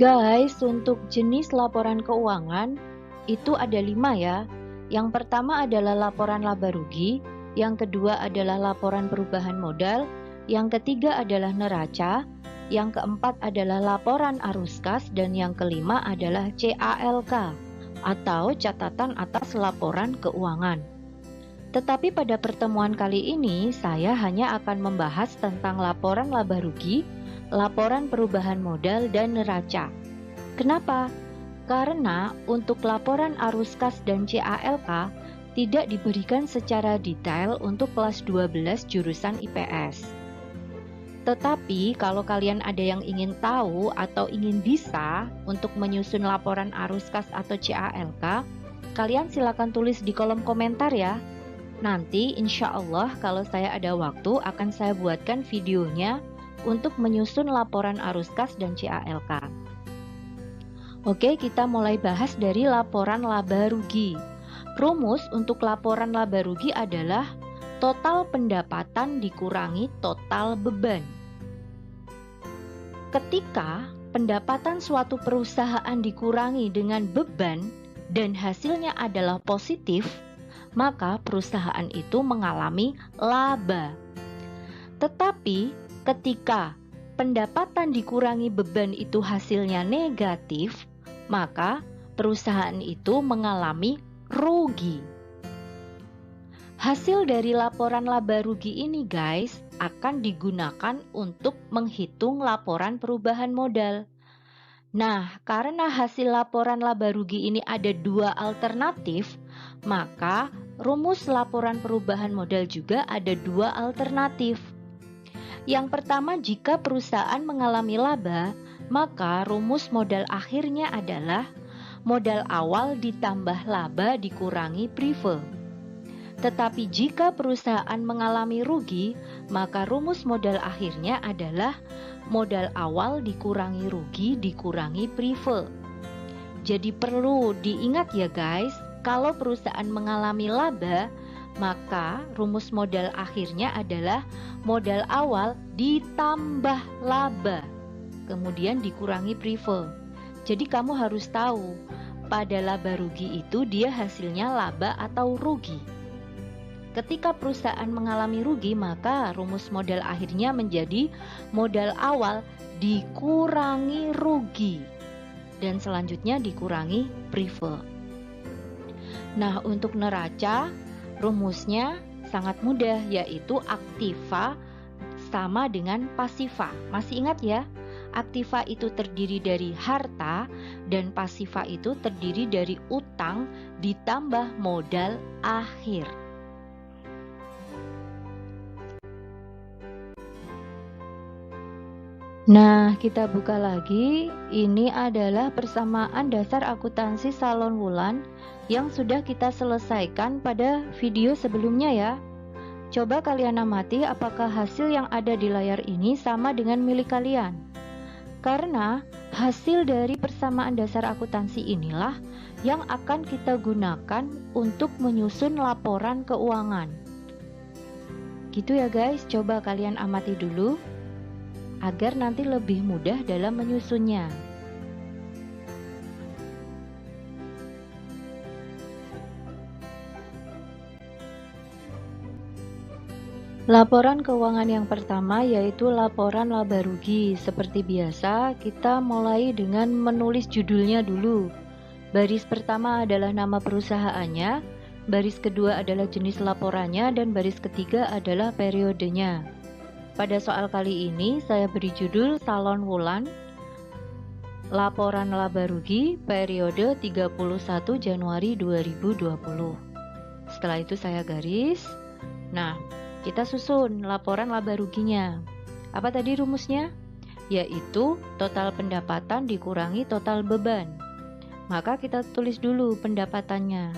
Guys, untuk jenis laporan keuangan itu ada 5 ya. Yang pertama adalah laporan laba rugi, yang kedua adalah laporan perubahan modal, yang ketiga adalah neraca, yang keempat adalah laporan arus kas, dan yang kelima adalah CALK atau catatan atas laporan keuangan. Tetapi pada pertemuan kali ini saya hanya akan membahas tentang laporan laba rugi, laporan perubahan modal, dan neraca. Kenapa? Karena untuk laporan arus kas dan CALK tidak diberikan secara detail untuk kelas 12 jurusan IPS. Tetapi kalau kalian ada yang ingin tahu atau ingin bisa untuk menyusun laporan arus kas atau CALK, kalian silakan tulis di kolom komentar ya. Nanti insya Allah kalau saya ada waktu akan saya buatkan videonya untuk menyusun laporan arus kas dan CALK. Oke, kita mulai bahas dari laporan laba rugi. Rumus untuk laporan laba rugi adalah total pendapatan dikurangi total beban. Ketika pendapatan suatu perusahaan dikurangi dengan beban dan hasilnya adalah positif, maka perusahaan itu mengalami laba. Tetapi ketika pendapatan dikurangi beban itu hasilnya negatif, maka perusahaan itu mengalami rugi. Hasil dari laporan laba rugi ini guys akan digunakan untuk menghitung laporan perubahan modal. Nah, karena hasil laporan laba rugi ini ada 2 alternatif, maka rumus laporan perubahan modal juga ada 2 alternatif. Yang pertama, jika perusahaan mengalami laba, maka rumus modal akhirnya adalah modal awal ditambah laba dikurangi prive. Tetapi jika perusahaan mengalami rugi, maka rumus modal akhirnya adalah modal awal dikurangi rugi dikurangi prive. Jadi perlu diingat ya guys, kalau perusahaan mengalami laba, maka rumus modal akhirnya adalah modal awal ditambah laba, kemudian dikurangi prive. Jadi kamu harus tahu, pada laba rugi itu dia hasilnya laba atau rugi. Ketika perusahaan mengalami rugi, maka rumus modal akhirnya menjadi modal awal dikurangi rugi, dan selanjutnya dikurangi prive. Nah, untuk neraca, rumusnya sangat mudah, yaitu aktiva sama dengan pasiva. Masih ingat ya? Aktiva itu terdiri dari harta dan pasiva itu terdiri dari utang ditambah modal akhir. Nah, kita buka lagi. Ini adalah persamaan dasar akuntansi Salon Wulan yang sudah kita selesaikan pada video sebelumnya ya. Coba kalian amati apakah hasil yang ada di layar ini sama dengan milik kalian. Karena hasil dari persamaan dasar akuntansi inilah yang akan kita gunakan untuk menyusun laporan keuangan. Gitu ya guys, coba kalian amati dulu agar nanti lebih mudah dalam menyusunnya. Laporan keuangan yang pertama yaitu laporan laba rugi. Seperti biasa, kita mulai dengan menulis judulnya dulu. Baris pertama adalah nama perusahaannya, baris kedua adalah jenis laporannya, dan baris ketiga adalah periodenya. Pada soal kali ini saya beri judul Salon Wulan, laporan laba rugi periode 31 Januari 2020. Setelah itu saya garis. Nah, kita susun laporan laba ruginya. Apa tadi rumusnya? Yaitu total pendapatan dikurangi total beban. Maka kita tulis dulu pendapatannya.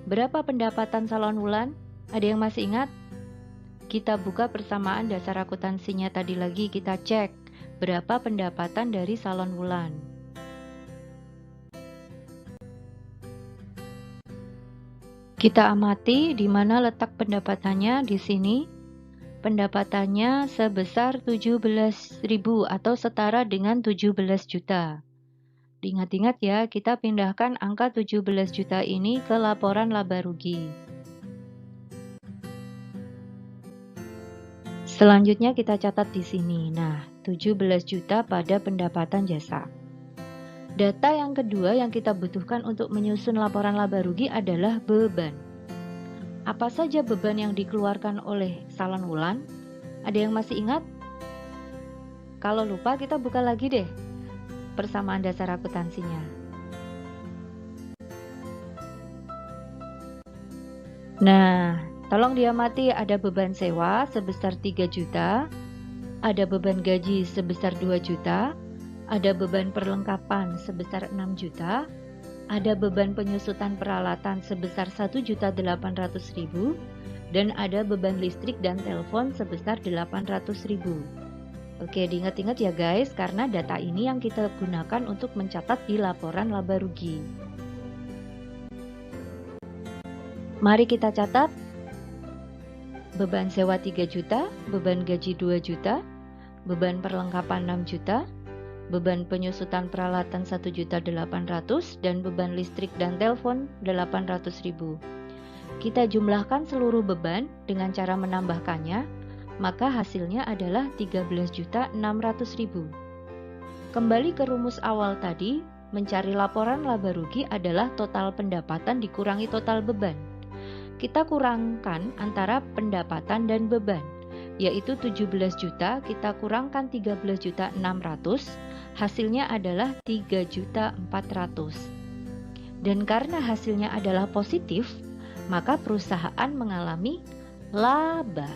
Berapa pendapatan Salon Wulan? Ada yang masih ingat? Kita buka persamaan dasar akuntansinya tadi lagi, kita cek berapa pendapatan dari Salon Wulan. Kita amati di mana letak pendapatannya di sini. Pendapatannya sebesar 17.000 atau setara dengan 17 juta. Ingat-ingat ya, kita pindahkan angka 17 juta ini ke laporan laba rugi. Selanjutnya kita catat di sini. Nah, 17 juta pada pendapatan jasa. Data yang kedua yang kita butuhkan untuk menyusun laporan laba rugi adalah beban. Apa saja beban yang dikeluarkan oleh Salon Wulan? Ada yang masih ingat? Kalau lupa, kita buka lagi deh persamaan dasar akuntansinya. Nah, tolong diamati, ada beban sewa sebesar 3 juta, ada beban gaji sebesar 2 juta, ada beban perlengkapan sebesar 6 juta, ada beban penyusutan peralatan sebesar 1.800.000, dan ada beban listrik dan telepon sebesar 800.000. Oke, diingat-ingat ya guys, karena data ini yang kita gunakan untuk mencatat di laporan laba rugi. Mari kita catat. Beban sewa 3 juta, beban gaji 2 juta, beban perlengkapan 6 juta, beban penyusutan peralatan 1.800.000, dan beban listrik dan telepon 800.000. Kita jumlahkan seluruh beban dengan cara menambahkannya, maka hasilnya adalah 13.600.000. Kembali ke rumus awal tadi, mencari laporan laba rugi adalah total pendapatan dikurangi total beban. Kita kurangkan antara pendapatan dan beban, yaitu 17 juta kita kurangkan 13.600, hasilnya adalah 3.400. Dan karena hasilnya adalah positif, maka perusahaan mengalami laba.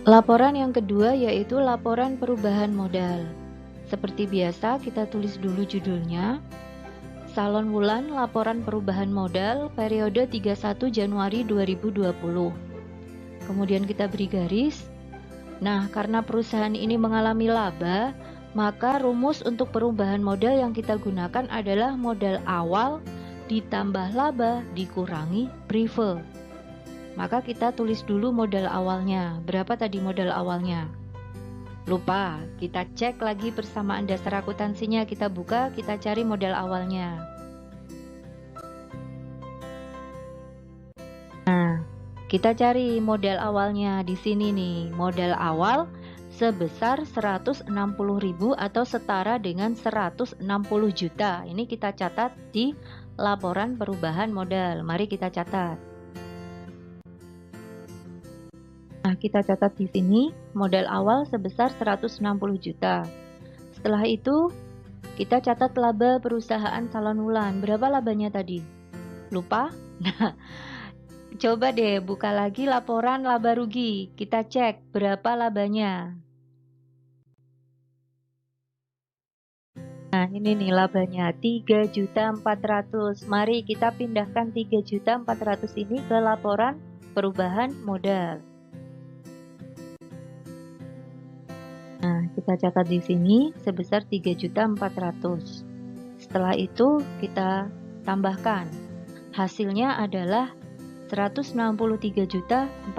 Laporan yang kedua yaitu laporan perubahan modal. Seperti biasa, kita tulis dulu judulnya. Salon Wulan laporan perubahan modal periode 31 Januari 2020. Kemudian kita beri garis. Nah, karena perusahaan ini mengalami laba, maka rumus untuk perubahan modal yang kita gunakan adalah modal awal ditambah laba dikurangi prive. Maka kita tulis dulu modal awalnya. Berapa tadi modal awalnya? Lupa, kita cek lagi persamaan dasar akuntansinya. Kita buka, kita cari modal awalnya. Nah, kita cari modal awalnya di sini nih. Modal awal sebesar 160.000 atau setara dengan 160 juta. Ini kita catat di laporan perubahan modal. Mari kita catat. Nah, kita catat di sini modal awal sebesar 160 juta. Setelah itu, kita catat laba perusahaan Salon Wulan. Berapa labanya tadi? Lupa? Nah, coba deh buka lagi laporan laba rugi. Kita cek berapa labanya. Nah, ini nih labanya 3.400.000. Mari kita pindahkan 3.400.000 ini ke laporan perubahan modal. Nah, kita catat di sini sebesar 3.400.000. Setelah itu kita tambahkan. Hasilnya adalah 163.400.000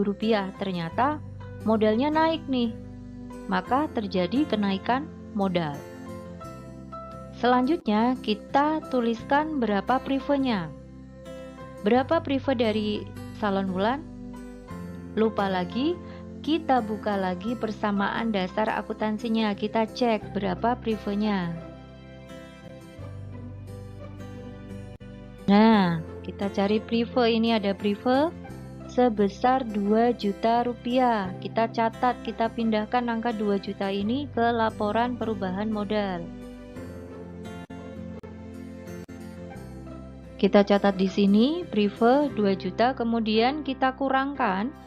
rupiah. Ternyata modalnya naik nih. Maka terjadi kenaikan modal. Selanjutnya kita tuliskan berapa privenya. Berapa prive dari Salon Wulan? Lupa lagi. Kita buka lagi persamaan dasar akuntansinya. Kita cek berapa privenya. Nah, kita cari prive. Ini ada prive sebesar 2 juta rupiah. Kita catat, kita pindahkan angka 2 juta ini ke laporan perubahan modal. Kita catat di sini prive 2 juta, kemudian kita kurangkan.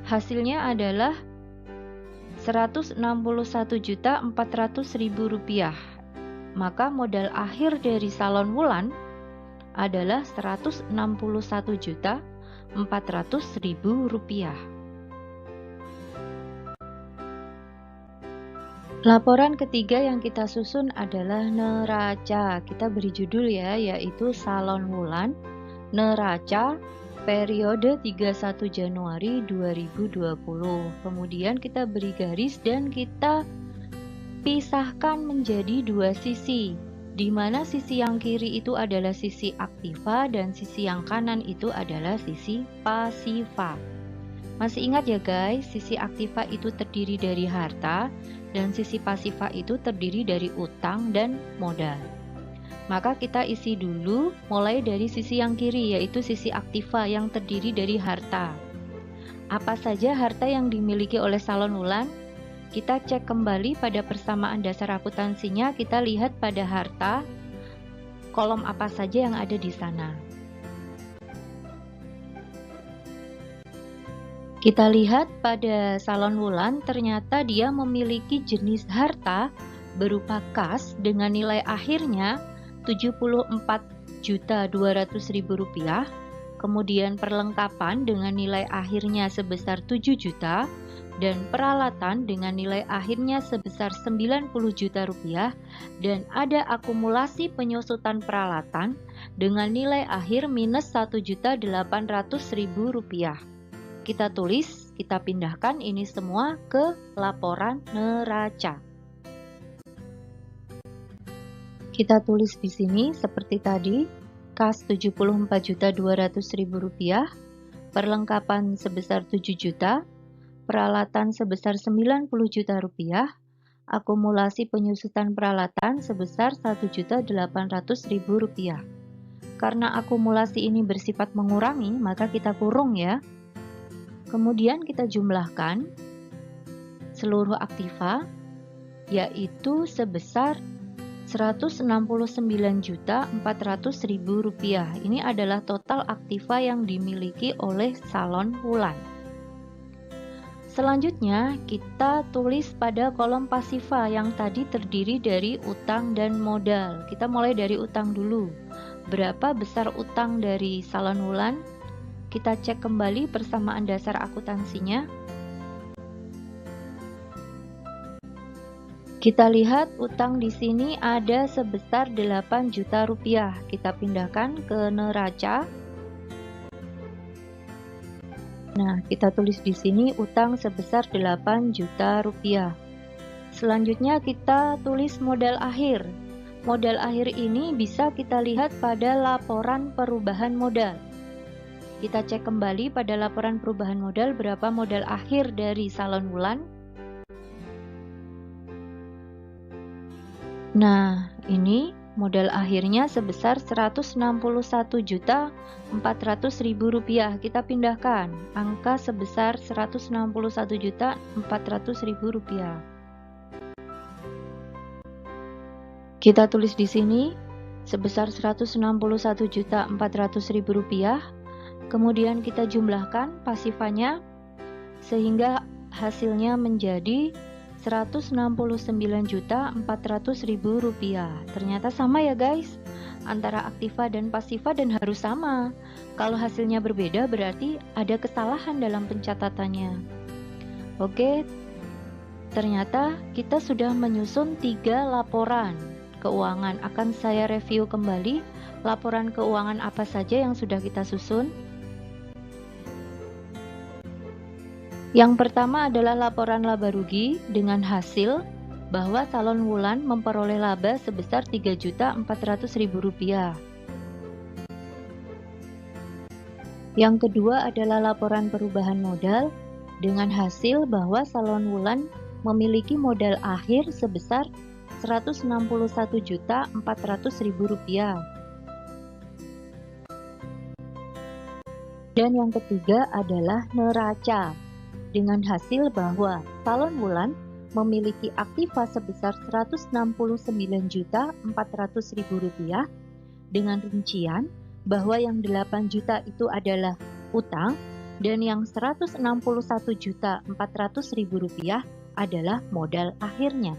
Hasilnya adalah 161.400.000 rupiah. Maka modal akhir dari Salon Wulan adalah 161.400.000 rupiah. Laporan ketiga yang kita susun adalah neraca. Kita beri judul ya, yaitu Salon Wulan neraca periode 31 Januari 2020. Kemudian kita beri garis dan kita pisahkan menjadi dua sisi, di mana sisi yang kiri itu adalah sisi aktiva dan sisi yang kanan itu adalah sisi pasiva. Masih ingat ya guys, sisi aktiva itu terdiri dari harta dan sisi pasiva itu terdiri dari utang dan modal. Maka kita isi dulu mulai dari sisi yang kiri, yaitu sisi aktiva yang terdiri dari harta. Apa saja harta yang dimiliki oleh Salon Wulan? Kita cek kembali pada persamaan dasar akuntansinya, kita lihat pada harta, kolom apa saja yang ada di sana. Kita lihat pada Salon Wulan, ternyata dia memiliki jenis harta berupa kas dengan nilai akhirnya Rp74.200.000, kemudian perlengkapan dengan nilai akhirnya sebesar 7 juta, dan peralatan dengan nilai akhirnya sebesar 90 juta rupiah, dan ada akumulasi penyusutan peralatan dengan nilai akhir minus 1.800.000 rupiah. Kita tulis, kita pindahkan ini semua ke laporan neraca. Kita tulis di sini seperti tadi, kas Rp74.200.000, perlengkapan sebesar 7 juta, peralatan sebesar 90 juta rupiah, akumulasi penyusutan peralatan sebesar 1.800.000 rupiah. Karena akumulasi ini bersifat mengurangi, maka kita kurung ya. Kemudian kita jumlahkan seluruh aktiva, yaitu sebesar Rp169.400.000. Ini adalah total aktiva yang dimiliki oleh Salon Wulan. Selanjutnya, kita tulis pada kolom pasiva yang tadi terdiri dari utang dan modal. Kita mulai dari utang dulu. Berapa besar utang dari Salon Wulan? Kita cek kembali persamaan dasar akuntansinya. Kita lihat utang di sini ada sebesar 8 juta rupiah. Kita pindahkan ke neraca. Nah, kita tulis di sini utang sebesar 8 juta rupiah. Selanjutnya kita tulis modal akhir. Modal akhir ini bisa kita lihat pada laporan perubahan modal. Kita cek kembali pada laporan perubahan modal berapa modal akhir dari Salon Wulan. Nah, ini modal akhirnya sebesar Rp161.400.000. Kita pindahkan angka sebesar Rp161.400.000. Kita tulis di sini sebesar Rp161.400.000. Kemudian kita jumlahkan pasifanya sehingga hasilnya menjadi Rp169.400.000. Ternyata sama ya guys, antara aktiva dan pasiva, dan harus sama. Kalau hasilnya berbeda berarti ada kesalahan dalam pencatatannya. Oke, ternyata kita sudah menyusun 3 laporan keuangan. Akan saya review kembali laporan keuangan apa saja yang sudah kita susun. Yang pertama adalah laporan laba rugi dengan hasil bahwa Salon Wulan memperoleh laba sebesar Rp3.400.000. Yang kedua adalah laporan perubahan modal dengan hasil bahwa Salon Wulan memiliki modal akhir sebesar Rp161.400.000. Dan yang ketiga adalah neraca dengan hasil bahwa Salon Wulan memiliki aktiva sebesar Rp169.400.000 dengan rincian bahwa yang 8 juta itu adalah utang dan yang Rp161.400.000 adalah modal akhirnya.